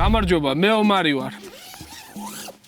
გამარჯობა, მე ომარი ვარ.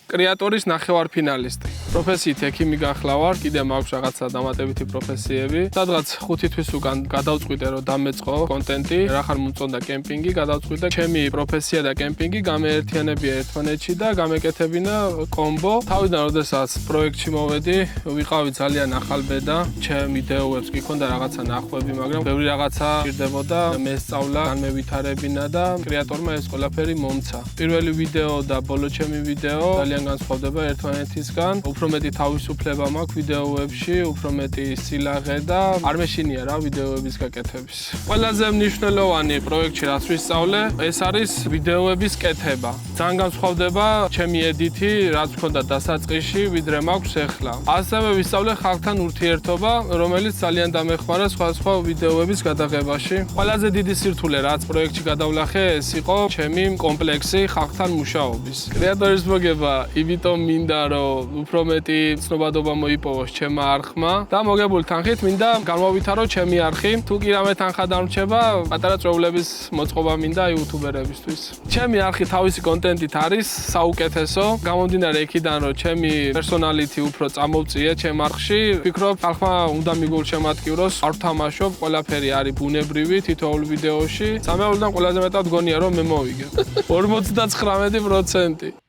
კრეატორის ნახევარფინალისტი. პროფესიით ექიმი გახლავარ, კიდე მაქვს რაღაცა დამატებითი პროფესიები. სადღაც 5 თვის უკან გადავწყვიტე, რომ დამეწყო კონტენტი, რახან მომწონდა კემპინგი, გადავწყვიტე ჩემი პროფესია და კემპინგი გამეერთიანებია ერთმანეთში და გამეკეთებინა კომბო. თავიდან როდესაც პროექტში მოვედი, ვიყავი ძალიან ახალბედა. ჩემ იდეოებს კი ქონდა რაღაცა ნახვები, მაგრამ ბევრი რაღაცა ჭირდებოდა მესწავლა, განმევითარებინა და კრეატორმა ეს ყველაფერი მომცა. პირველი ვიდეო და ბოლო ჩემი ვიდეო ძალიან განსხვავდება ერთმანეთისგან. უფრო მეტი თავისუფლება მაქვს ვიდეოებში, უფრო მეტი სილაღე და არ მეშინია რა ვიდეოების გაკეთების. ყველაზე მნიშვნელოვანი პროექტში რაც ვისწავლე, ეს არის ვიდეოების კეთება. ძალიან განსხვავდება ჩემი ედიტი, რაც მქონდა დასაწყისში, ვიდრე მაქვს ახლა. ასევე ვისწავლე ხალხთან ურთიერთობა, რომელიც ძალიან დამეხმარა სხვადასხვა ვიდეოების გადაღებაში. ყველაზე დიდი სირთულე რაც პროექტში გადავლახე, ეს იყო ჩემი კომპლექსი ხალხთან მუშაობის. კრეატორის მოგება იმიტომ მინდა რომ უფრო მეტი ცნობადობა მოიპოვოს ჩემმა არხმა და მოგებული თანხით მინდა გამოვვითარო ჩემი არხი. თუ კი რამე თანხა დამრჩება, პატარა წვეულების მოწყობა მინდა იუთუბერებისთვის. ჩემი არხი თავისი კონტენტით არის საუკეთესო. გამომდინარე იქიდან რომ ჩემი პერსონალიტი უფრო წამოვწიე ჩემ არხში, ვფიქრობ ხალხმა უნდა მიგულშემატკივროს, არ ვთამაშობ, ყველაფერი არის ბუნებრივი თითოეულ ვიდეოში. სამეულიდან ყველაზე მეტად გონია რომ მე მოვიგებ. 59%.